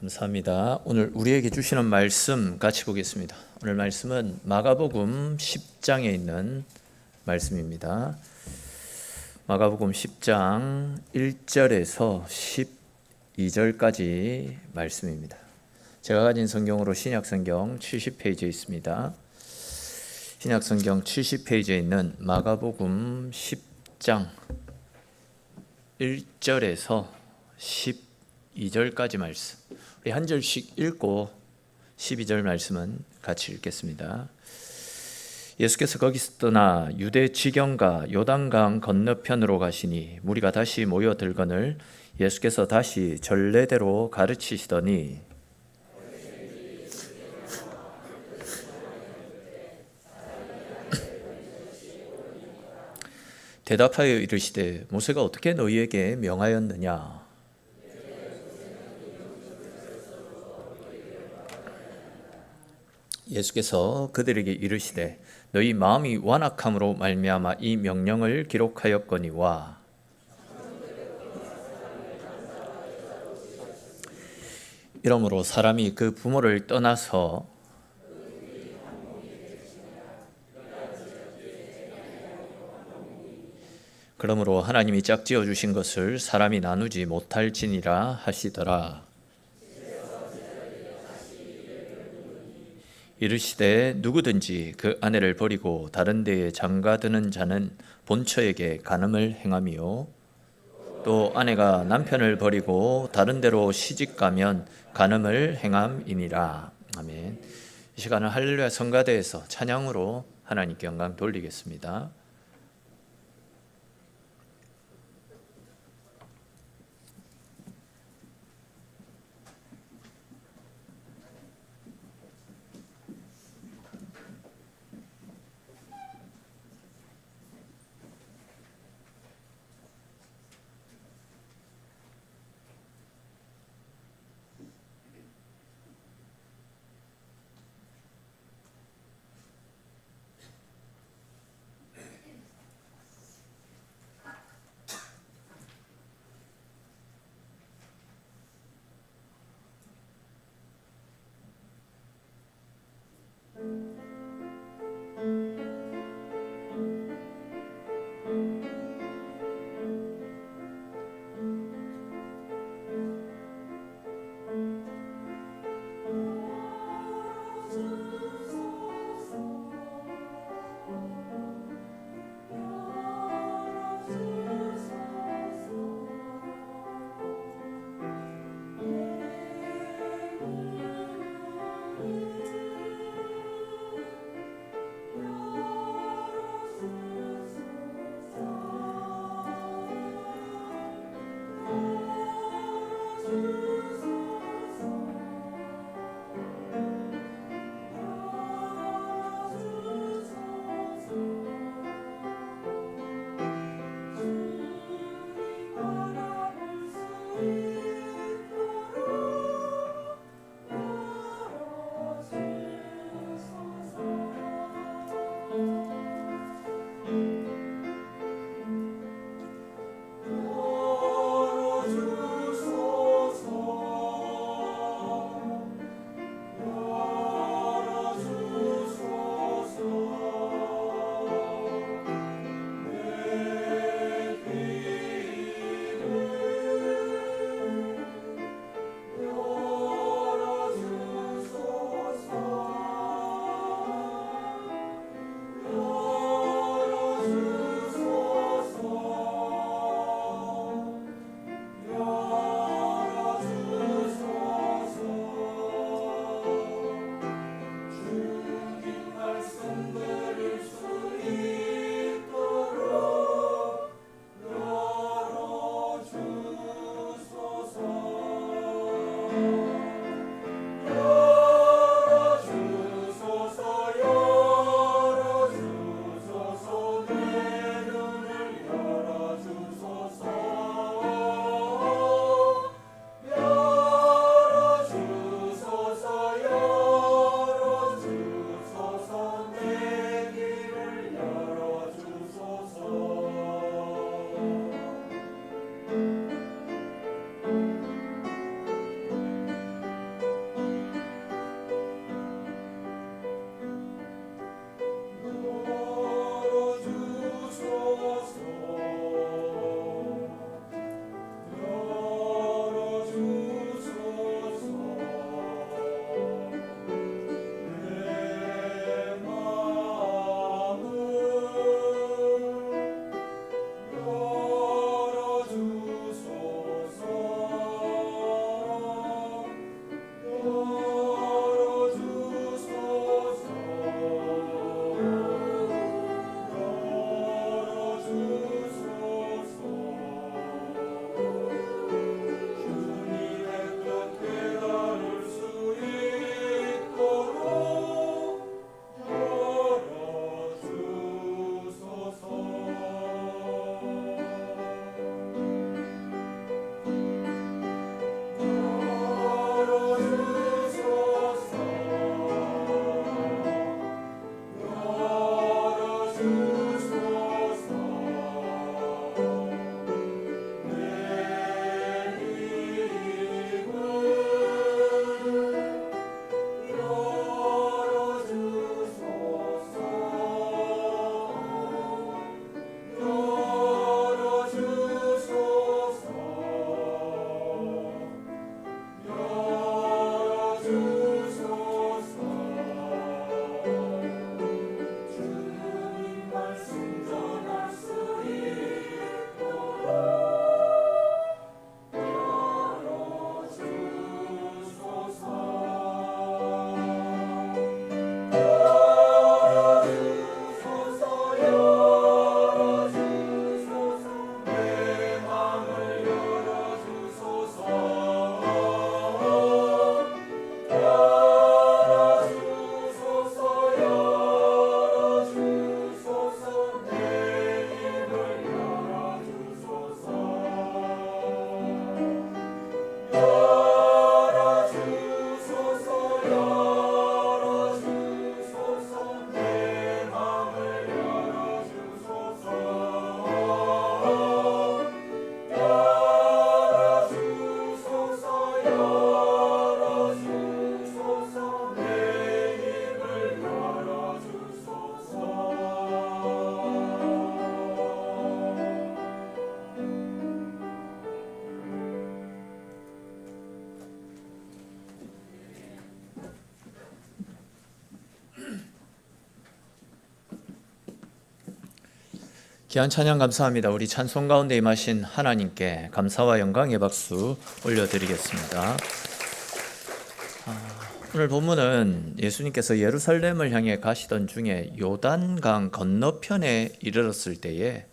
감사합니다. 오늘 우리에게 주시는 말씀 같이 보겠습니다. 오늘 말씀은 마가복음 10장에 있는 말씀입니다. 마가복음 10장 1절에서 12절까지 말씀입니다. 제가 가진 성경으로 신약성경 70페이지에 있습니다. 신약성경 70페이지에 있는 마가복음 10장 1절에서 12절까지 말씀, 우리 한 절씩 읽고 12절 말씀은 같이 읽겠습니다. 예수께서 거기서 떠나 유대 지경과 요단강 건너편으로 가시니 무리가 다시 모여들거늘 예수께서 다시 전례대로 가르치시더니 대답하여 이르시되 모세가 어떻게 너희에게 명하였느냐? 예수께서 그들에게 이르시되 너희 마음이 완악함으로 말미암아 이 명령을 기록하였거니와 이러므로 사람이 그 부모를 떠나서 그러므로 하나님이 짝지어 주신 것을 사람이 나누지 못할지니라 하시더라. 이르시되 누구든지 그 아내를 버리고 다른 데에 장가드는 자는 본처에게 간음을 행하며 또 아내가 남편을 버리고 다른 데로 시집가면 간음을 행함이니라. 아멘. 이 시간은 할렐루야 성가대에서 찬양으로 하나님께 영광 돌리겠습니다. 귀한 찬양 감사합니다. 우리 찬송 가운데 임하신 하나님께 감사와 영광의 박수 올려드리겠습니다. 오늘 본문은 예수님께서 예루살렘을 향해 가시던 중에 요단강 건너편에 이르렀을 때에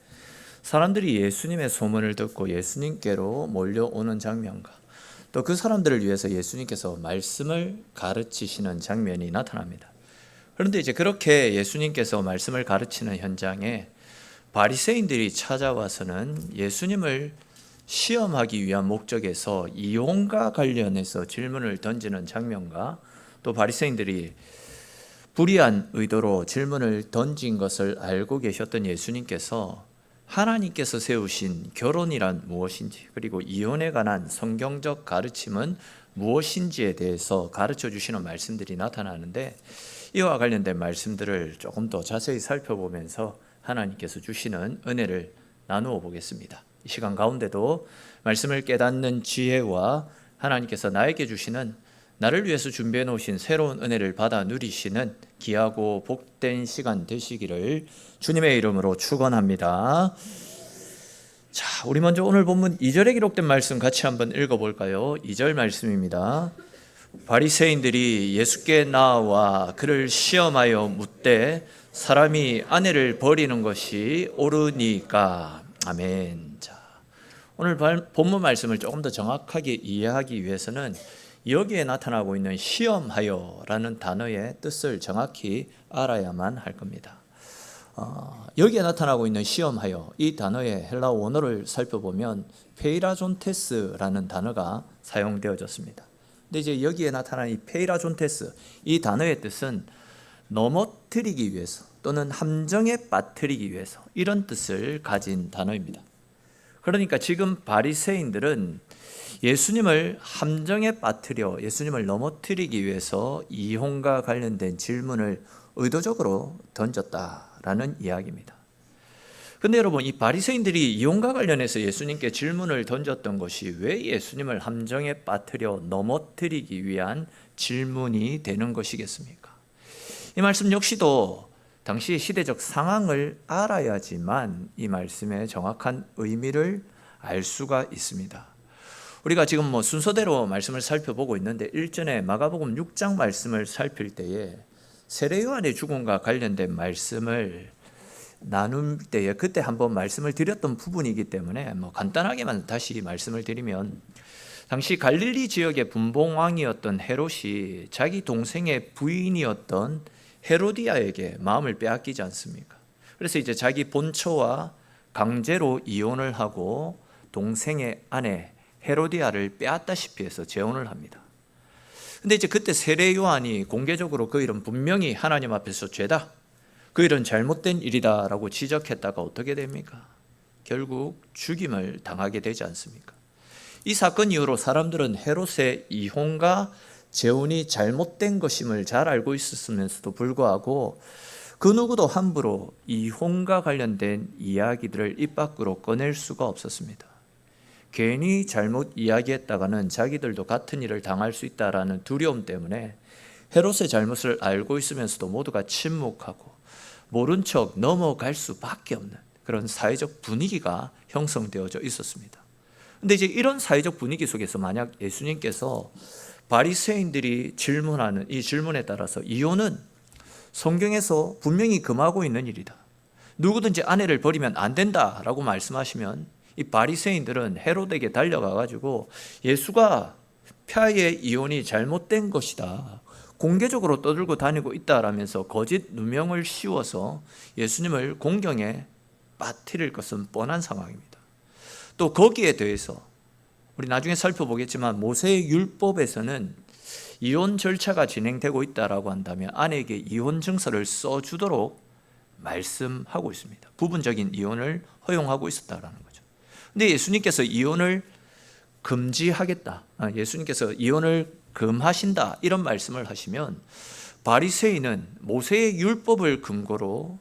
사람들이 예수님의 소문을 듣고 예수님께로 몰려오는 장면과 또 그 사람들을 위해서 예수님께서 말씀을 가르치시는 장면이 나타납니다. 그런데 이제 그렇게 예수님께서 말씀을 가르치는 현장에 바리새인들이 찾아와서는 예수님을 시험하기 위한 목적에서 이혼과 관련해서 질문을 던지는 장면과 또 바리새인들이 불의한 의도로 질문을 던진 것을 알고 계셨던 예수님께서 하나님께서 세우신 결혼이란 무엇인지, 그리고 이혼에 관한 성경적 가르침은 무엇인지에 대해서 가르쳐 주시는 말씀들이 나타나는데, 이와 관련된 말씀들을 조금 더 자세히 살펴보면서 하나님께서 주시는 은혜를 나누어 보겠습니다. 이 시간 가운데도 말씀을 깨닫는 지혜와 하나님께서 나에게 주시는, 나를 위해서 준비해 놓으신 새로운 은혜를 받아 누리시는 귀하고 복된 시간 되시기를 주님의 이름으로 축원합니다. 자, 우리 먼저 오늘 본문 2절에 기록된 말씀 같이 한번 읽어볼까요? 2절 말씀입니다. 바리새인들이 예수께 나와 그를 시험하여 묻되 사람이 아내를 버리는 것이 옳으니까. 아멘. 자, 오늘 본문 말씀을 조금 더 정확하게 이해하기 위해서는 여기에 나타나고 있는 시험하여라는 단어의 뜻을 정확히 알아야만 할 겁니다. 여기에 나타나고 있는 시험하여, 이 단어의 헬라 원어를 살펴보면 페이라존테스라는 단어가 사용되어졌습니다. 근데 이제 여기에 나타난 이 페이라존테스, 이 단어의 뜻은 넘어뜨리기 위해서 또는 함정에 빠뜨리기 위해서, 이런 뜻을 가진 단어입니다. 그러니까 지금 바리새인들은 예수님을 함정에 빠뜨려 예수님을 넘어뜨리기 위해서 이혼과 관련된 질문을 의도적으로 던졌다라는 이야기입니다. 그런데 여러분, 이 바리새인들이 이혼과 관련해서 예수님께 질문을 던졌던 것이 왜 예수님을 함정에 빠뜨려 넘어뜨리기 위한 질문이 되는 것이겠습니까? 이 말씀 역시도 당시 시대적 상황을 알아야지만 이 말씀의 정확한 의미를 알 수가 있습니다. 우리가 지금 순서대로 말씀을 살펴보고 있는데, 일전에 마가복음 6장 말씀을 살필 때에 세례 요한의 죽음과 관련된 말씀을 나눌 때에 그때 한번 말씀을 드렸던 부분이기 때문에 간단하게만 다시 말씀을 드리면, 당시 갈릴리 지역의 분봉왕이었던 헤롯이 자기 동생의 부인이었던 헤로디아에게 마음을 빼앗기지 않습니까? 그래서 이제 자기 본처와 강제로 이혼을 하고 동생의 아내 헤로디아를 빼앗다시피 해서 재혼을 합니다. 근데 이제 그때 세례 요한이 공개적으로 그 일은 분명히 하나님 앞에서 죄다, 그 일은 잘못된 일이다라고 지적했다가 어떻게 됩니까? 결국 죽임을 당하게 되지 않습니까? 이 사건 이후로 사람들은 헤롯의 이혼과 재혼이 잘못된 것임을 잘 알고 있었으면서도 불구하고 그 누구도 함부로 이혼과 관련된 이야기들을 입 밖으로 꺼낼 수가 없었습니다. 괜히 잘못 이야기했다가는 자기들도 같은 일을 당할 수 있다라는 두려움 때문에 헤롯의 잘못을 알고 있으면서도 모두가 침묵하고 모른 척 넘어갈 수밖에 없는 그런 사회적 분위기가 형성되어져 있었습니다. 그런데 이제 이런 사회적 분위기 속에서 만약 예수님께서 바리새인들이 질문하는 이 질문에 따라서 이혼은 성경에서 분명히 금하고 있는 일이다, 누구든지 아내를 버리면 안 된다라고 말씀하시면, 이 바리새인들은 헤롯에게 달려가 가지고 예수가 폐하의 이혼이 잘못된 것이다, 공개적으로 떠들고 다니고 있다라면서 거짓 누명을 씌워서 예수님을 공경에 빠뜨릴 것은 뻔한 상황입니다. 또 거기에 대해서 우리 나중에 살펴보겠지만 모세의 율법에서는 이혼 절차가 진행되고 있다라고 한다면 아내에게 이혼 증서를 써주도록 말씀하고 있습니다. 부분적인 이혼을 허용하고 있었다라는 거죠. 근데 예수님께서 이혼을 금지하겠다, 예수님께서 이혼을 금하신다, 이런 말씀을 하시면 바리새인은 모세의 율법을 근거로,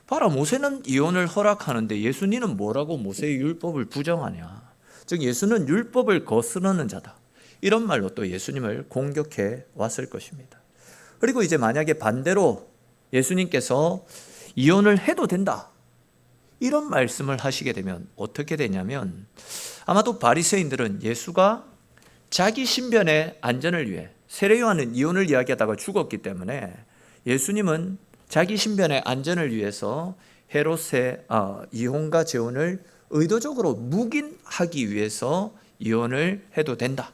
봐라, 모세는 이혼을 허락하는데 예수님은 뭐라고 모세의 율법을 부정하냐, 즉 예수는 율법을 거스르는 자다, 이런 말로 또 예수님을 공격해 왔을 것입니다. 그리고 이제 만약에 반대로 예수님께서 이혼을 해도 된다, 이런 말씀을 하시게 되면 어떻게 되냐면, 아마도 바리새인들은 예수가 자기 신변의 안전을 위해, 세례 요한은 이혼을 이야기하다가 죽었기 때문에 예수님은 자기 신변의 안전을 위해서 헤롯의 이혼과 재혼을 의도적으로 묵인하기 위해서 이혼을 해도 된다,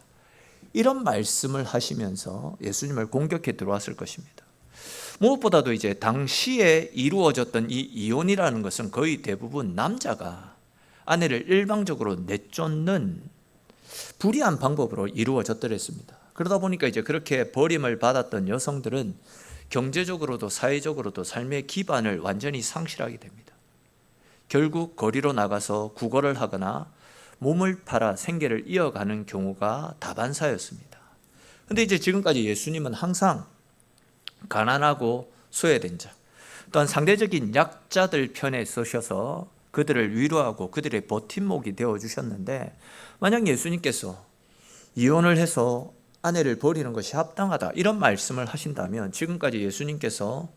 이런 말씀을 하시면서 예수님을 공격해 들어왔을 것입니다. 무엇보다도 이제 당시에 이루어졌던 이 이혼이라는 것은 거의 대부분 남자가 아내를 일방적으로 내쫓는 불의한 방법으로 이루어졌더랬습니다. 그러다 보니까 이제 그렇게 버림을 받았던 여성들은 경제적으로도 사회적으로도 삶의 기반을 완전히 상실하게 됩니다. 결국 거리로 나가서 구걸을 하거나 몸을 팔아 생계를 이어가는 경우가 다반사였습니다. 그런데 이제 지금까지 예수님은 항상 가난하고 소외된 자, 또한 상대적인 약자들 편에 서셔서 그들을 위로하고 그들의 버팀목이 되어주셨는데, 만약 예수님께서 이혼을 해서 아내를 버리는 것이 합당하다, 이런 말씀을 하신다면 지금까지 예수님께서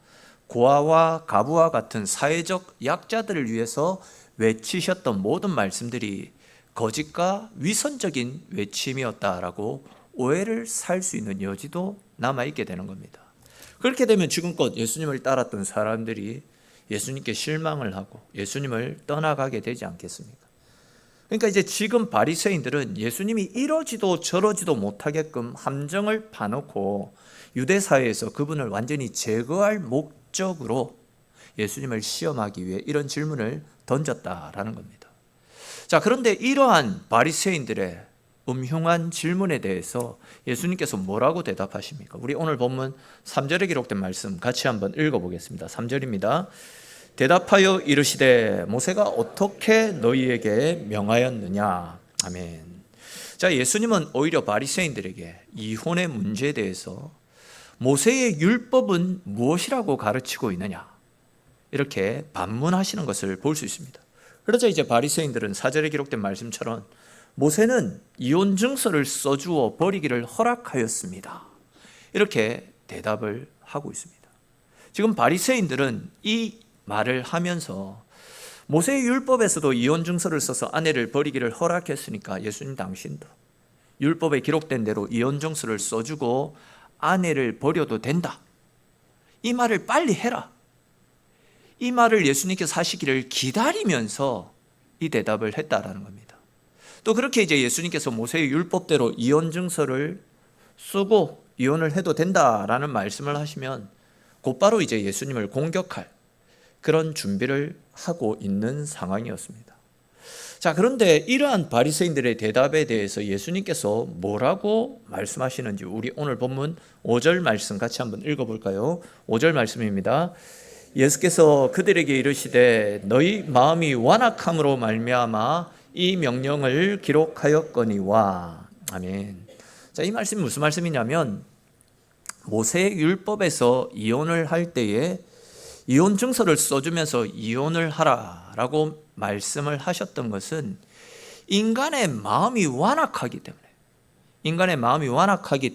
고아와 가부와 같은 사회적 약자들을 위해서 외치셨던 모든 말씀들이 거짓과 위선적인 외침이었다라고 오해를 살 수 있는 여지도 남아있게 되는 겁니다. 그렇게 되면 지금껏 예수님을 따랐던 사람들이 예수님께 실망을 하고 예수님을 떠나가게 되지 않겠습니까? 그러니까 이제 지금 바리새인들은 예수님이 이러지도 저러지도 못하게끔 함정을 파놓고 유대 사회에서 그분을 완전히 제거할 목적으로 예수님을 시험하기 위해 이런 질문을 던졌다라는 겁니다. 자, 그런데 이러한 바리새인들의 음흉한 질문에 대해서 예수님께서 뭐라고 대답하십니까? 우리 오늘 본문 3절에 기록된 말씀 같이 한번 읽어보겠습니다. 3절입니다. 대답하여 이르시되 모세가 어떻게 너희에게 명하였느냐. 아멘. 자, 예수님은 오히려 바리새인들에게 이혼의 문제에 대해서 모세의 율법은 무엇이라고 가르치고 있느냐, 이렇게 반문하시는 것을 볼 수 있습니다. 그러자 이제 바리새인들은 4절에 기록된 말씀처럼 모세는 이혼 증서를 써주어 버리기를 허락하였습니다, 이렇게 대답을 하고 있습니다. 지금 바리새인들은 이 말을 하면서 모세의 율법에서도 이혼 증서를 써서 아내를 버리기를 허락했으니까 예수님 당신도 율법에 기록된 대로 이혼 증서를 써주고 아내를 버려도 된다, 이 말을 빨리 해라, 이 말을 예수님께서 하시기를 기다리면서 이 대답을 했다라는 겁니다. 또 그렇게 이제 예수님께서 모세의 율법대로 이혼 증서를 쓰고 이혼을 해도 된다라는 말씀을 하시면 곧바로 이제 예수님을 공격할 그런 준비를 하고 있는 상황이었습니다. 자, 그런데 이러한 바리새인들의 대답에 대해서 예수님께서 뭐라고 말씀하시는지 우리 오늘 본문 5절 말씀 같이 한번 읽어볼까요? 5절 말씀입니다. 예수께서 그들에게 이르시되 너희 마음이 완악함으로 말미암아 이 명령을 기록하였거니와. 아멘. 자, 이 말씀이 무슨 말씀이냐면 모세의 율법에서 이혼을 할 때에 이혼 증서를 써주면서 이혼을 하라라고 말씀을 하셨던 것은 인간의 마음이 완악하기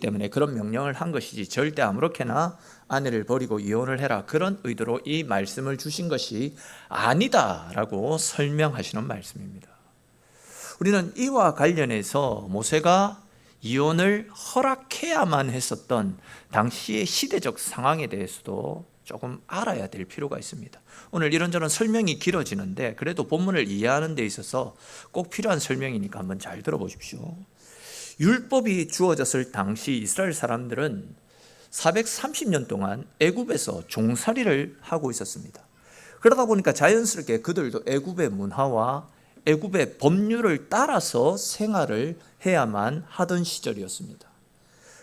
때문에 그런 명령을 한 것이지, 절대 아무렇게나 아내를 버리고 이혼을 해라 그런 의도로 이 말씀을 주신 것이 아니다라고 설명하시는 말씀입니다. 우리는 이와 관련해서 모세가 이혼을 허락해야만 했었던 당시의 시대적 상황에 대해서도 조금 알아야 될 필요가 있습니다. 오늘 이런저런 설명이 길어지는데 그래도 본문을 이해하는 데 있어서 꼭 필요한 설명이니까 한번 잘 들어보십시오. 율법이 주어졌을 당시 이스라엘 사람들은 430년 동안 애굽에서 종살이를 하고 있었습니다. 그러다 보니까 자연스럽게 그들도 애굽의 문화와 애굽의 법률을 따라서 생활을 해야만 하던 시절이었습니다.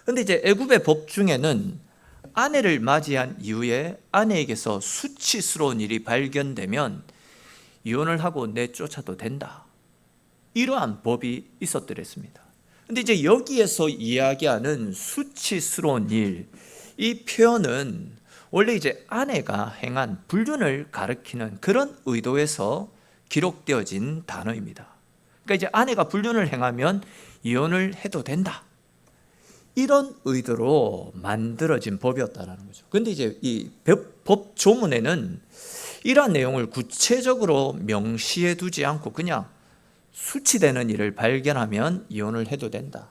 그런데 이제 애굽의 법 중에는 아내를 맞이한 이후에 아내에게서 수치스러운 일이 발견되면 이혼을 하고 내쫓아도 된다, 이러한 법이 있었더랬습니다. 그런데 이제 여기에서 이야기하는 수치스러운 일, 이 표현은 원래 이제 아내가 행한 불륜을 가리키는 그런 의도에서 기록되어진 단어입니다. 그러니까 이제 아내가 불륜을 행하면 이혼을 해도 된다, 이런 의도로 만들어진 법이었다는 거죠. 그런데 이제 이 법 조문에는 이러한 내용을 구체적으로 명시해 두지 않고 그냥 수치되는 일을 발견하면 이혼을 해도 된다.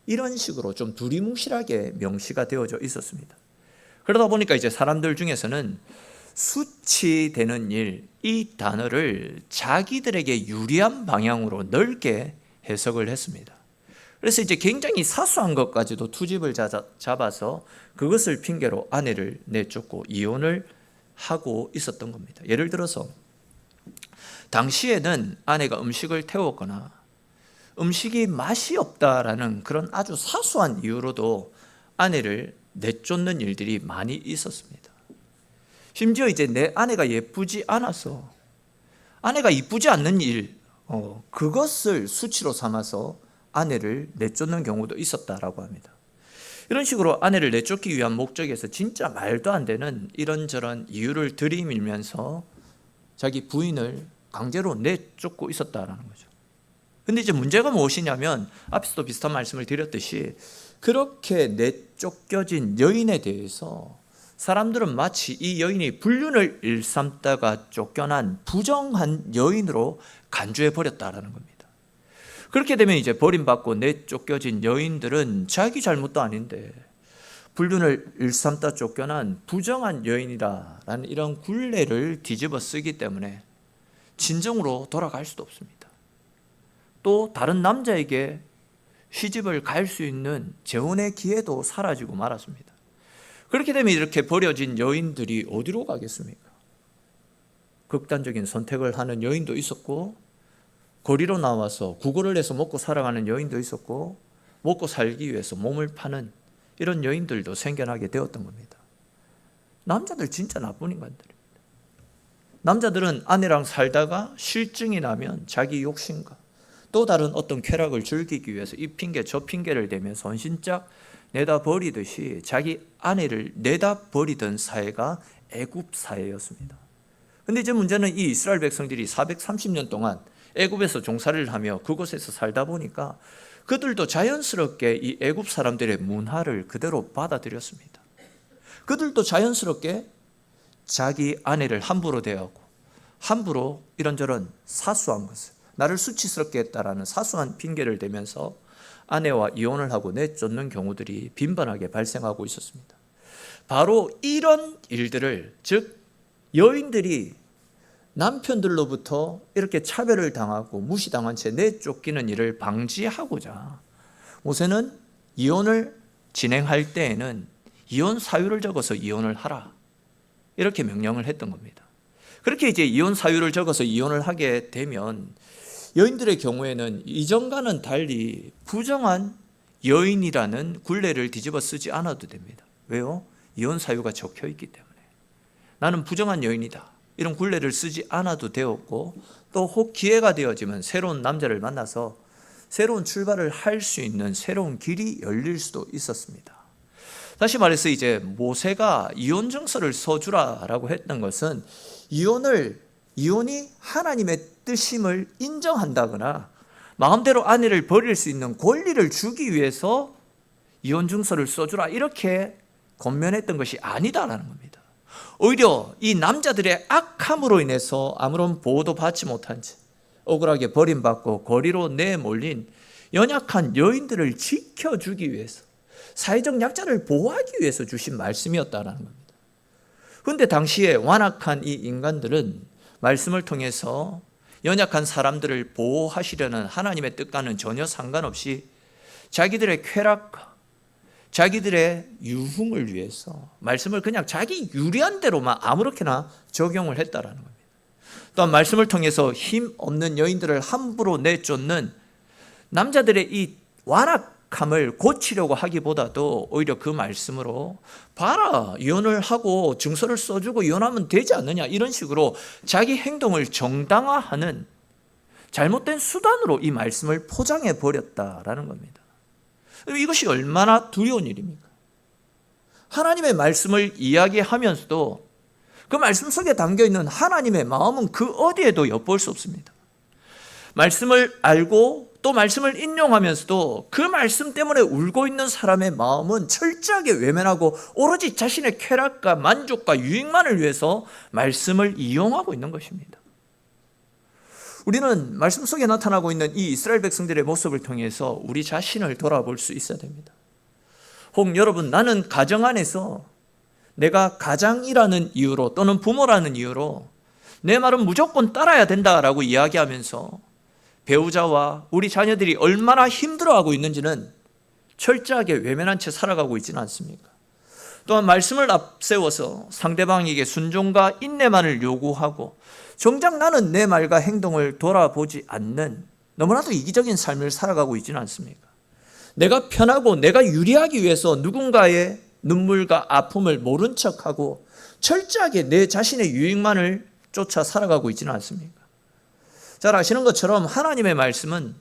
이런 식으로 좀 두리뭉실하게 명시가 되어져 있었습니다. 그러다 보니까 이제 사람들 중에서는 수치되는 일, 이 단어를 자기들에게 유리한 방향으로 넓게 해석을 했습니다. 그래서 이제 굉장히 사소한 것까지도 투집을 잡아서 그것을 핑계로 아내를 내쫓고 이혼을 하고 있었던 겁니다. 예를 들어서 당시에는 아내가 음식을 태웠거나 음식이 맛이 없다라는 그런 아주 사소한 이유로도 아내를 내쫓는 일들이 많이 있었습니다. 심지어 이제 내 아내가 예쁘지 않아서 아내가 이쁘지 않는 일, 그것을 수치로 삼아서 아내를 내쫓는 경우도 있었다라고 합니다. 이런 식으로 아내를 내쫓기 위한 목적에서 진짜 말도 안 되는 이런저런 이유를 들이밀면서 자기 부인을 강제로 내쫓고 있었다라는 거죠. 근데 이제 문제가 무엇이냐면 앞에서도 비슷한 말씀을 드렸듯이 그렇게 내쫓겨진 여인에 대해서 사람들은 마치 이 여인이 불륜을 일삼다가 쫓겨난 부정한 여인으로 간주해 버렸다라는 겁니다. 그렇게 되면 이제 버림받고 내쫓겨진 여인들은 자기 잘못도 아닌데 불륜을 일삼다 쫓겨난 부정한 여인이라는 이런 굴레를 뒤집어 쓰기 때문에 진정으로 돌아갈 수도 없습니다. 또 다른 남자에게 시집을 갈 수 있는 재혼의 기회도 사라지고 말았습니다. 그렇게 되면 이렇게 버려진 여인들이 어디로 가겠습니까? 극단적인 선택을 하는 여인도 있었고 거리로 나와서 구걸을 해서 먹고 살아가는 여인도 있었고 먹고 살기 위해서 몸을 파는 이런 여인들도 생겨나게 되었던 겁니다. 남자들 진짜 나쁜 인간들입니다. 남자들은 아내랑 살다가 실증이 나면 자기 욕심과 또 다른 어떤 쾌락을 즐기기 위해서 이 핑계 저 핑계를 대면서 헌신짝 내다 버리듯이 자기 아내를 내다 버리던 사회가 애굽 사회였습니다. 그런데 이제 문제는 이 이스라엘 백성들이 430년 동안 애굽에서 종살이를 하며 그곳에서 살다 보니까 그들도 자연스럽게 이 애굽 사람들의 문화를 그대로 받아들였습니다. 그들도 자연스럽게 자기 아내를 함부로 대하고 함부로 이런저런 사소한 것을 나를 수치스럽게 했다라는 사소한 핑계를 대면서 아내와 이혼을 하고 내쫓는 경우들이 빈번하게 발생하고 있었습니다. 바로 이런 일들을, 즉 여인들이 남편들로부터 이렇게 차별을 당하고 무시당한 채 내쫓기는 일을 방지하고자 모세는 이혼을 진행할 때에는 이혼 사유를 적어서 이혼을 하라, 이렇게 명령을 했던 겁니다. 그렇게 이제 이혼 사유를 적어서 이혼을 하게 되면 여인들의 경우에는 이전과는 달리 부정한 여인이라는 굴레를 뒤집어 쓰지 않아도 됩니다. 왜요? 이혼 사유가 적혀 있기 때문에. 나는 부정한 여인이다, 이런 굴레를 쓰지 않아도 되었고, 또 혹 기회가 되어지면 새로운 남자를 만나서 새로운 출발을 할 수 있는 새로운 길이 열릴 수도 있었습니다. 다시 말해서 이제 모세가 이혼 증서를 써주라라고 했던 것은 이혼이 하나님의 뜻임을 인정한다거나 마음대로 아내를 버릴 수 있는 권리를 주기 위해서 이혼 증서를 써주라, 이렇게 권면했던 것이 아니다라는 겁니다. 오히려 이 남자들의 악함으로 인해서 아무런 보호도 받지 못한 채 억울하게 버림받고 거리로 내몰린 연약한 여인들을 지켜주기 위해서, 사회적 약자를 보호하기 위해서 주신 말씀이었다라는 겁니다. 그런데 당시에 완악한 이 인간들은 말씀을 통해서 연약한 사람들을 보호하시려는 하나님의 뜻과는 전혀 상관없이 자기들의 쾌락과 자기들의 유흥을 위해서 말씀을 그냥 자기 유리한 대로만 아무렇게나 적용을 했다라는 겁니다. 또한 말씀을 통해서 힘 없는 여인들을 함부로 내쫓는 남자들의 이 완악함을 고치려고 하기보다도 오히려 그 말씀으로 봐라, 이혼을 하고 증서를 써주고 이혼하면 되지 않느냐, 이런 식으로 자기 행동을 정당화하는 잘못된 수단으로 이 말씀을 포장해 버렸다라는 겁니다. 이것이 얼마나 두려운 일입니까? 하나님의 말씀을 이야기하면서도 그 말씀 속에 담겨있는 하나님의 마음은 그 어디에도 엿볼 수 없습니다. 말씀을 알고 또 말씀을 인용하면서도 그 말씀 때문에 울고 있는 사람의 마음은 철저하게 외면하고 오로지 자신의 쾌락과 만족과 유익만을 위해서 말씀을 이용하고 있는 것입니다. 우리는 말씀 속에 나타나고 있는 이 이스라엘 백성들의 모습을 통해서 우리 자신을 돌아볼 수 있어야 됩니다. 혹 여러분, 나는 가정 안에서 내가 가장이라는 이유로 또는 부모라는 이유로 내 말은 무조건 따라야 된다라고 이야기하면서 배우자와 우리 자녀들이 얼마나 힘들어하고 있는지는 철저하게 외면한 채 살아가고 있지는 않습니까? 또한 말씀을 앞세워서 상대방에게 순종과 인내만을 요구하고 정작 나는 내 말과 행동을 돌아보지 않는 너무나도 이기적인 삶을 살아가고 있지는 않습니까? 내가 편하고 내가 유리하기 위해서 누군가의 눈물과 아픔을 모른 척하고 철저하게 내 자신의 유익만을 쫓아 살아가고 있지는 않습니까? 잘 아시는 것처럼 하나님의 말씀은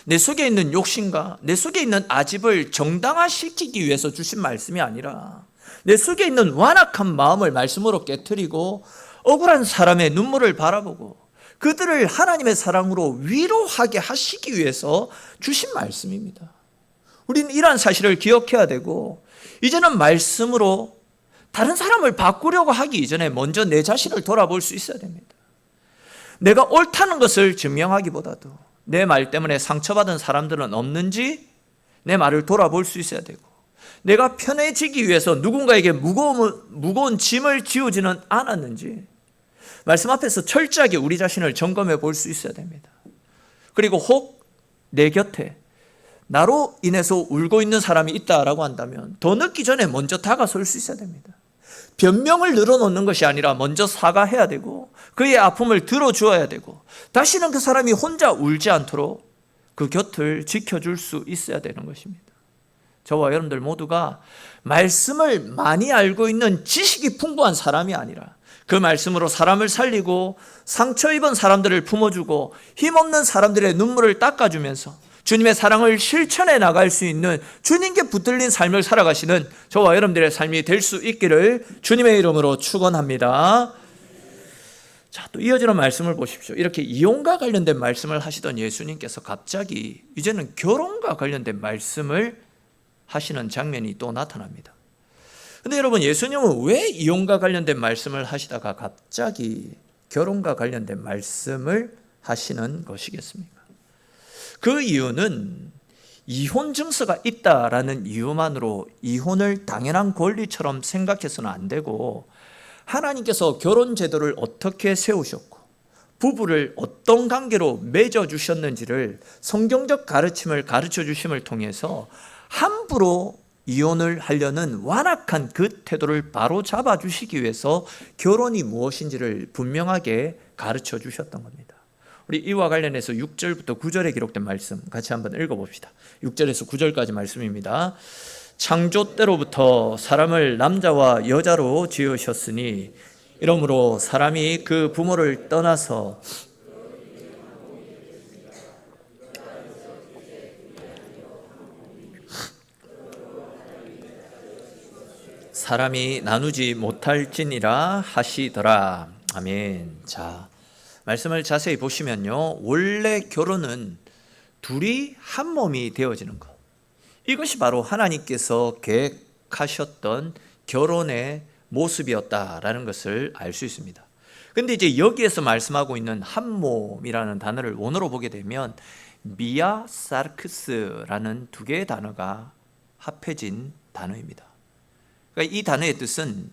내 속에 있는 욕심과 내 속에 있는 아집을 정당화시키기 위해서 주신 말씀이 아니라 내 속에 있는 완악한 마음을 말씀으로 깨트리고 억울한 사람의 눈물을 바라보고 그들을 하나님의 사랑으로 위로하게 하시기 위해서 주신 말씀입니다. 우리는 이러한 사실을 기억해야 되고 이제는 말씀으로 다른 사람을 바꾸려고 하기 이전에 먼저 내 자신을 돌아볼 수 있어야 됩니다. 내가 옳다는 것을 증명하기보다도 내 말 때문에 상처받은 사람들은 없는지 내 말을 돌아볼 수 있어야 되고 내가 편해지기 위해서 누군가에게 무거운 짐을 지우지는 않았는지 말씀 앞에서 철저하게 우리 자신을 점검해 볼 수 있어야 됩니다. 그리고 혹 내 곁에 나로 인해서 울고 있는 사람이 있다라고 한다면 더 늦기 전에 먼저 다가설 수 있어야 됩니다. 변명을 늘어놓는 것이 아니라 먼저 사과해야 되고 그의 아픔을 들어주어야 되고 다시는 그 사람이 혼자 울지 않도록 그 곁을 지켜줄 수 있어야 되는 것입니다. 저와 여러분들 모두가 말씀을 많이 알고 있는 지식이 풍부한 사람이 아니라 그 말씀으로 사람을 살리고 상처 입은 사람들을 품어주고 힘없는 사람들의 눈물을 닦아주면서 주님의 사랑을 실천해 나갈 수 있는 주님께 붙들린 삶을 살아가시는 저와 여러분들의 삶이 될 수 있기를 주님의 이름으로 축원합니다. 자, 또 이어지는 말씀을 보십시오. 이렇게 이혼과 관련된 말씀을 하시던 예수님께서 갑자기 이제는 결혼과 관련된 말씀을 하시는 장면이 또 나타납니다. 근데 여러분, 예수님은 왜 이혼과 관련된 말씀을 하시다가 갑자기 결혼과 관련된 말씀을 하시는 것이겠습니까? 그 이유는 이혼 증서가 있다라는 이유만으로 이혼을 당연한 권리처럼 생각해서는 안 되고 하나님께서 결혼 제도를 어떻게 세우셨고 부부를 어떤 관계로 맺어주셨는지를 성경적 가르침을 가르쳐 주심을 통해서 함부로 이혼을 하려는 완악한 그 태도를 바로 잡아주시기 위해서 결혼이 무엇인지를 분명하게 가르쳐 주셨던 겁니다. 우리 이와 관련해서 6절부터 9절에 기록된 말씀 같이 한번 읽어봅시다. 6절에서 9절까지 말씀입니다. 창조 때로부터 사람을 남자와 여자로 지으셨으니 이러므로 사람이 그 부모를 떠나서 사람이 나누지 못할지니라 하시더라. 아멘. 자, 말씀을 자세히 보시면요, 원래 결혼은 둘이 한 몸이 되어지는 것, 이것이 바로 하나님께서 계획하셨던 결혼의 모습이었다라는 것을 알 수 있습니다. 그런데 이제 여기에서 말씀하고 있는 한 몸이라는 단어를 원어로 보게 되면 미아 사르크스라는 두 개의 단어가 합해진 단어입니다. 그러니까 이 단어의 뜻은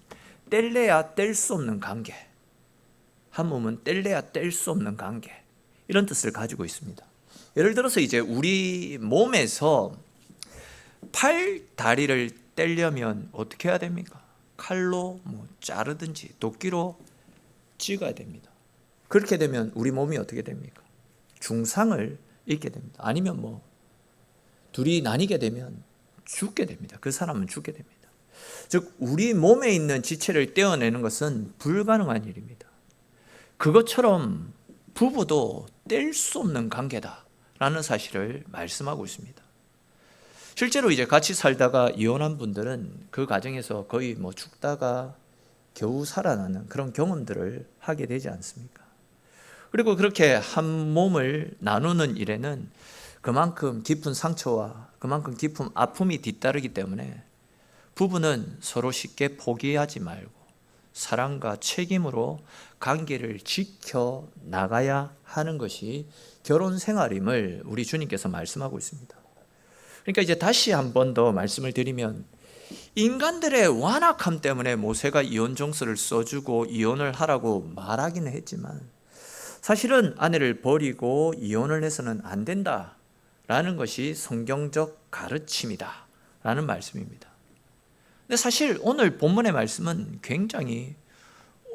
뗄래야 뗄 수 없는 관계, 한 몸은 뗄래야 뗄 수 없는 관계, 이런 뜻을 가지고 있습니다. 예를 들어서 이제 우리 몸에서 팔, 다리를 떼려면 어떻게 해야 됩니까? 칼로 자르든지 도끼로 찍어야 됩니다. 그렇게 되면 우리 몸이 어떻게 됩니까? 중상을 입게 됩니다. 아니면 둘이 나뉘게 되면 죽게 됩니다. 그 사람은 죽게 됩니다. 즉 우리 몸에 있는 지체를 떼어내는 것은 불가능한 일입니다. 그것처럼 부부도 뗄 수 없는 관계다라는 사실을 말씀하고 있습니다. 실제로 이제 같이 살다가 이혼한 분들은 그 가정에서 거의 죽다가 겨우 살아나는 그런 경험들을 하게 되지 않습니까? 그리고 그렇게 한 몸을 나누는 일에는 그만큼 깊은 상처와 그만큼 깊은 아픔이 뒤따르기 때문에 부부는 서로 쉽게 포기하지 말고 사랑과 책임으로 관계를 지켜 나가야 하는 것이 결혼 생활임을 우리 주님께서 말씀하고 있습니다. 그러니까 이제 다시 한 번 더 말씀을 드리면, 인간들의 완악함 때문에 모세가 이혼 정서를 써주고 이혼을 하라고 말하기는 했지만 사실은 아내를 버리고 이혼을 해서는 안 된다라는 것이 성경적 가르침이다 라는 말씀입니다. 근데 사실 오늘 본문의 말씀은 굉장히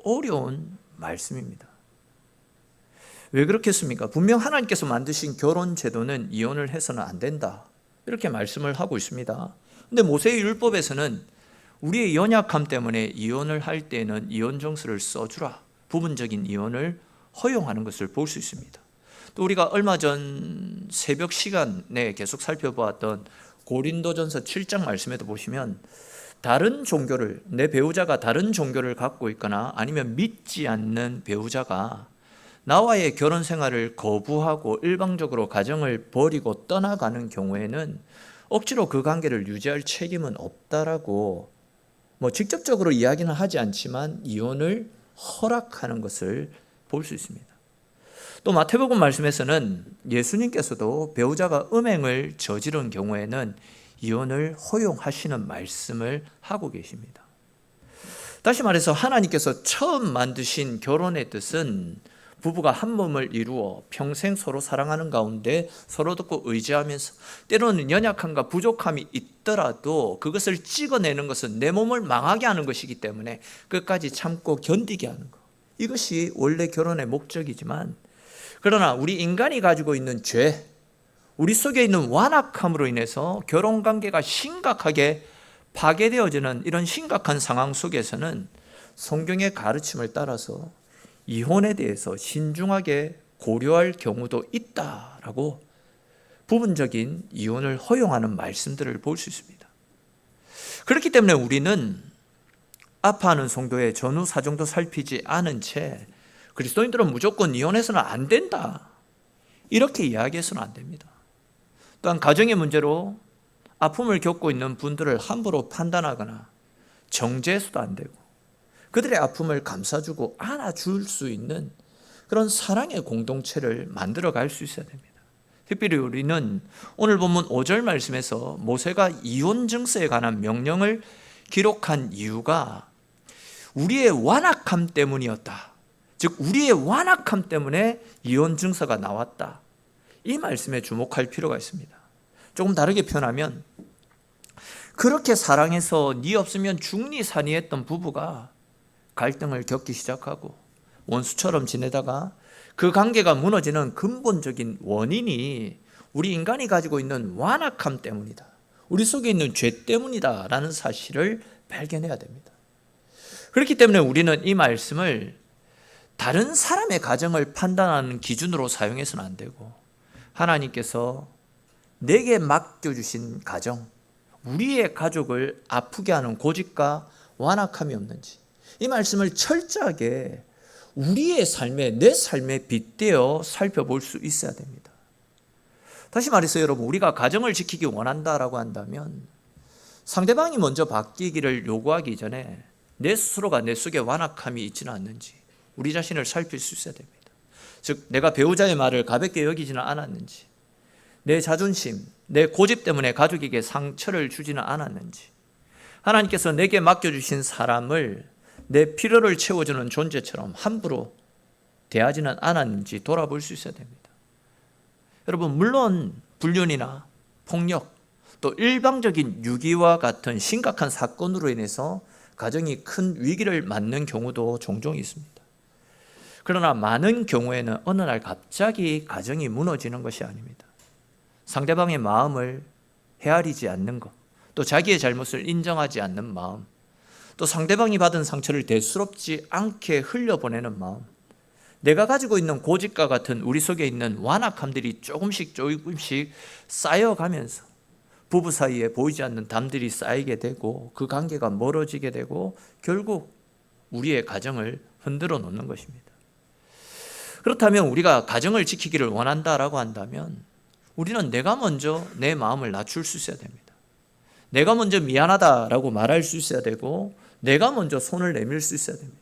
어려운 말씀입니다. 왜 그렇겠습니까? 분명 하나님께서 만드신 결혼 제도는 이혼을 해서는 안 된다 이렇게 말씀을 하고 있습니다. 근데 모세의 율법에서는 우리의 연약함 때문에 이혼을 할 때는 이혼 정서를 써주라, 부분적인 이혼을 허용하는 것을 볼 수 있습니다. 또 우리가 얼마 전 새벽 시간에 계속 살펴보았던 고린도전서 7장 말씀에도 보시면, 다른 종교를, 내 배우자가 다른 종교를 갖고 있거나 아니면 믿지 않는 배우자가 나와의 결혼 생활을 거부하고 일방적으로 가정을 버리고 떠나가는 경우에는 억지로 그 관계를 유지할 책임은 없다라고 직접적으로 이야기는 하지 않지만 이혼을 허락하는 것을 볼 수 있습니다. 또 마태복음 말씀에서는 예수님께서도 배우자가 음행을 저지른 경우에는 이혼을 허용하시는 말씀을 하고 계십니다. 다시 말해서 하나님께서 처음 만드신 결혼의 뜻은 부부가 한 몸을 이루어 평생 서로 사랑하는 가운데 서로 돕고 의지하면서 때로는 연약함과 부족함이 있더라도 그것을 찍어내는 것은 내 몸을 망하게 하는 것이기 때문에 끝까지 참고 견디게 하는 것, 이것이 원래 결혼의 목적이지만, 그러나 우리 인간이 가지고 있는 죄, 우리 속에 있는 완악함으로 인해서 결혼관계가 심각하게 파괴되어지는 이런 심각한 상황 속에서는 성경의 가르침을 따라서 이혼에 대해서 신중하게 고려할 경우도 있다라고 부분적인 이혼을 허용하는 말씀들을 볼 수 있습니다. 그렇기 때문에 우리는 아파하는 성도의 전후 사정도 살피지 않은 채 그리스도인들은 무조건 이혼해서는 안 된다 이렇게 이야기해서는 안 됩니다. 또한 가정의 문제로 아픔을 겪고 있는 분들을 함부로 판단하거나 정죄해서도 안 되고, 그들의 아픔을 감싸주고 안아줄 수 있는 그런 사랑의 공동체를 만들어 갈 수 있어야 됩니다. 특별히 우리는 오늘 본문 5절 말씀에서 모세가 이혼 증서에 관한 명령을 기록한 이유가 우리의 완악함 때문이었다. 즉 우리의 완악함 때문에 이혼 증서가 나왔다. 이 말씀에 주목할 필요가 있습니다. 조금 다르게 표현하면, 그렇게 사랑해서 네 없으면 죽니 사니 했던 부부가 갈등을 겪기 시작하고 원수처럼 지내다가 그 관계가 무너지는 근본적인 원인이 우리 인간이 가지고 있는 완악함 때문이다, 우리 속에 있는 죄 때문이다 라는 사실을 발견해야 됩니다. 그렇기 때문에 우리는 이 말씀을 다른 사람의 가정을 판단하는 기준으로 사용해서는 안 되고, 하나님께서 내게 맡겨주신 가정, 우리의 가족을 아프게 하는 고집과 완악함이 없는지 이 말씀을 철저하게 우리의 삶에, 내 삶에 빗대어 살펴볼 수 있어야 됩니다. 다시 말해서 여러분, 우리가 가정을 지키기 원한다라고 한다면 상대방이 먼저 바뀌기를 요구하기 전에 내 스스로가 내 속에 완악함이 있지는 않는지 우리 자신을 살필 수 있어야 됩니다. 즉 내가 배우자의 말을 가볍게 여기지는 않았는지, 내 자존심, 내 고집 때문에 가족에게 상처를 주지는 않았는지, 하나님께서 내게 맡겨주신 사람을 내 필요를 채워주는 존재처럼 함부로 대하지는 않았는지 돌아볼 수 있어야 됩니다. 여러분, 물론 불륜이나 폭력, 또 일방적인 유기와 같은 심각한 사건으로 인해서 가정이 큰 위기를 맞는 경우도 종종 있습니다. 그러나 많은 경우에는 어느 날 갑자기 가정이 무너지는 것이 아닙니다. 상대방의 마음을 헤아리지 않는 것, 또 자기의 잘못을 인정하지 않는 마음, 또 상대방이 받은 상처를 대수롭지 않게 흘려보내는 마음, 내가 가지고 있는 고집과 같은 우리 속에 있는 완악함들이 조금씩 쌓여가면서 부부 사이에 보이지 않는 담들이 쌓이게 되고 그 관계가 멀어지게 되고 결국 우리의 가정을 흔들어 놓는 것입니다. 그렇다면 우리가 가정을 지키기를 원한다라고 한다면 우리는 내가 먼저 내 마음을 낮출 수 있어야 됩니다. 내가 먼저 미안하다라고 말할 수 있어야 되고 내가 먼저 손을 내밀 수 있어야 됩니다.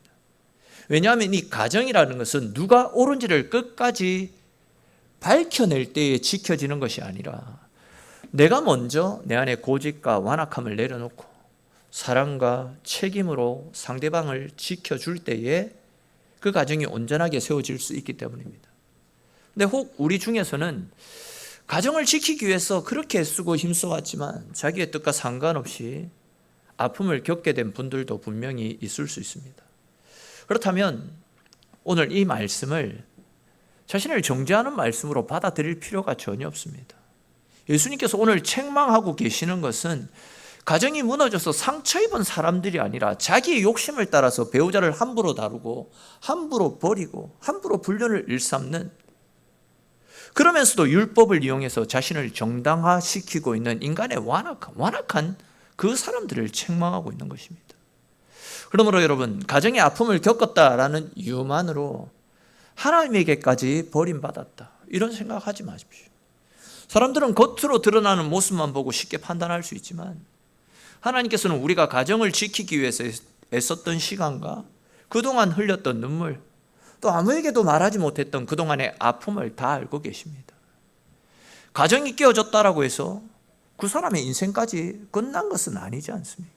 왜냐하면 이 가정이라는 것은 누가 옳은지를 끝까지 밝혀낼 때에 지켜지는 것이 아니라 내가 먼저 내 안에 고집과 완악함을 내려놓고 사랑과 책임으로 상대방을 지켜줄 때에 그 가정이 온전하게 세워질 수 있기 때문입니다. 근데 혹 우리 중에서는 가정을 지키기 위해서 그렇게 애쓰고 힘써왔지만 자기의 뜻과 상관없이 아픔을 겪게 된 분들도 분명히 있을 수 있습니다. 그렇다면 오늘 이 말씀을 자신을 정죄하는 말씀으로 받아들일 필요가 전혀 없습니다. 예수님께서 오늘 책망하고 계시는 것은 가정이 무너져서 상처 입은 사람들이 아니라 자기의 욕심을 따라서 배우자를 함부로 다루고 함부로 버리고 함부로 불륜을 일삼는, 그러면서도 율법을 이용해서 자신을 정당화시키고 있는 인간의 완악한 그 사람들을 책망하고 있는 것입니다. 그러므로 여러분, 가정의 아픔을 겪었다라는 이유만으로 하나님에게까지 버림받았다 이런 생각하지 마십시오. 사람들은 겉으로 드러나는 모습만 보고 쉽게 판단할 수 있지만 하나님께서는 우리가 가정을 지키기 위해서 애썼던 시간과 그동안 흘렸던 눈물, 또 아무에게도 말하지 못했던 그동안의 아픔을 다 알고 계십니다. 가정이 깨어졌다라고 해서 그 사람의 인생까지 끝난 것은 아니지 않습니까?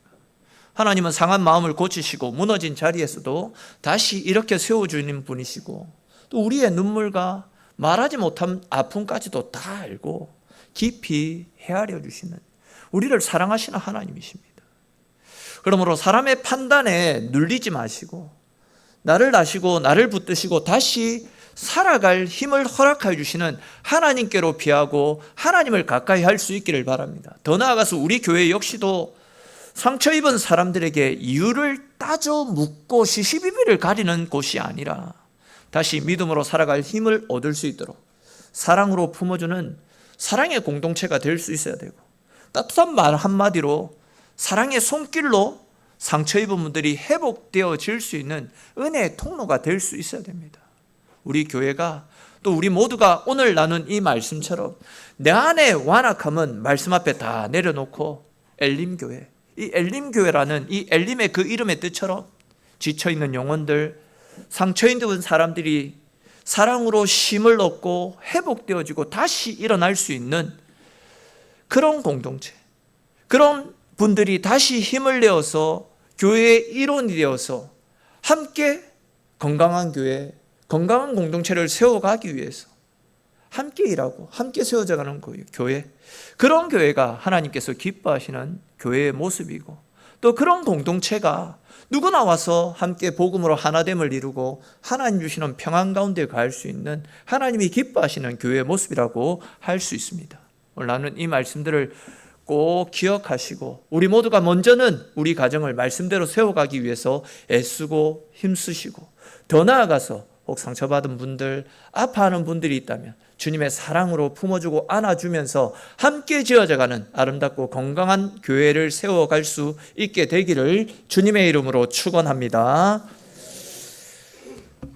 하나님은 상한 마음을 고치시고 무너진 자리에서도 다시 이렇게 세워주는 분이시고 또 우리의 눈물과 말하지 못한 아픔까지도 다 알고 깊이 헤아려 주시는 우리를 사랑하시는 하나님이십니다. 그러므로 사람의 판단에 눌리지 마시고 나를 아시고 나를 붙드시고 다시 살아갈 힘을 허락해 주시는 하나님께로 피하고 하나님을 가까이 할 수 있기를 바랍니다. 더 나아가서 우리 교회 역시도 상처 입은 사람들에게 이유를 따져 묻고 시시비비를 가리는 곳이 아니라 다시 믿음으로 살아갈 힘을 얻을 수 있도록 사랑으로 품어주는 사랑의 공동체가 될 수 있어야 되고, 따뜻한 말 한마디로 사랑의 손길로 상처 입은 분들이 회복되어질 수 있는 은혜의 통로가 될 수 있어야 됩니다. 우리 교회가 또 우리 모두가 오늘 나눈 이 말씀처럼 내 안의 완악함은 말씀 앞에 다 내려놓고 엘림교회, 이 엘림교회라는 이 엘림의 그 이름의 뜻처럼 지쳐있는 영혼들, 상처 입은 사람들이 사랑으로 힘을 얻고 회복되어지고 다시 일어날 수 있는 그런 공동체, 그런 분들이 다시 힘을 내어서 교회의 일원이 되어서 함께 건강한 교회, 건강한 공동체를 세워가기 위해서 함께 일하고 함께 세워져가는 교회, 그런 교회가 하나님께서 기뻐하시는 교회의 모습이고, 또 그런 공동체가 누구나 와서 함께 복음으로 하나됨을 이루고 하나님 주시는 평안 가운데 갈 수 있는 하나님이 기뻐하시는 교회의 모습이라고 할 수 있습니다. 오늘 나는 이 말씀들을 꼭 기억하시고 우리 모두가 먼저는 우리 가정을 말씀대로 세워가기 위해서 애쓰고 힘쓰시고, 더 나아가서 혹 상처받은 분들, 아파하는 분들이 있다면 주님의 사랑으로 품어주고 안아주면서 함께 지어져가는 아름답고 건강한 교회를 세워갈 수 있게 되기를 주님의 이름으로 축원합니다.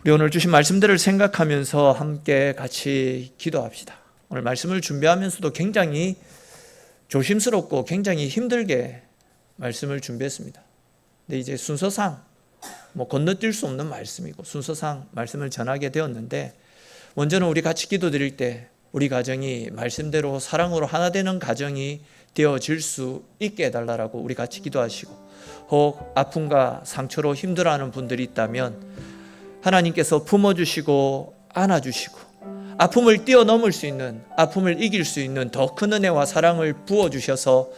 우리 오늘 주신 말씀들을 생각하면서 함께 같이 기도합시다. 오늘 말씀을 준비하면서도 굉장히 조심스럽고 굉장히 힘들게 말씀을 준비했습니다. 근데 이제 순서상 건너뛸 수 없는 말씀이고 순서상 말씀을 전하게 되었는데, 먼저는 우리 같이 기도드릴 때 우리 가정이 말씀대로 사랑으로 하나 되는 가정이 되어질 수 있게 해달라고 우리 같이 기도하시고, 혹 아픔과 상처로 힘들어하는 분들이 있다면 하나님께서 품어주시고 안아주시고 아픔을 뛰어넘을 수 있는, 아픔을 이길 수 있는 더 큰 은혜와 사랑을 부어주셔서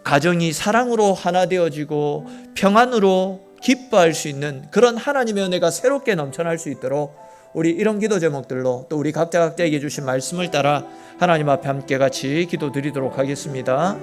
가정이 사랑으로 하나 되어지고 평안으로 기뻐할 수 있는 그런 하나님의 은혜가 새롭게 넘쳐날 수 있도록 우리 이런 기도 제목들로 또 우리 각자에게 주신 말씀을 따라 하나님 앞에 함께 같이 기도드리도록 하겠습니다.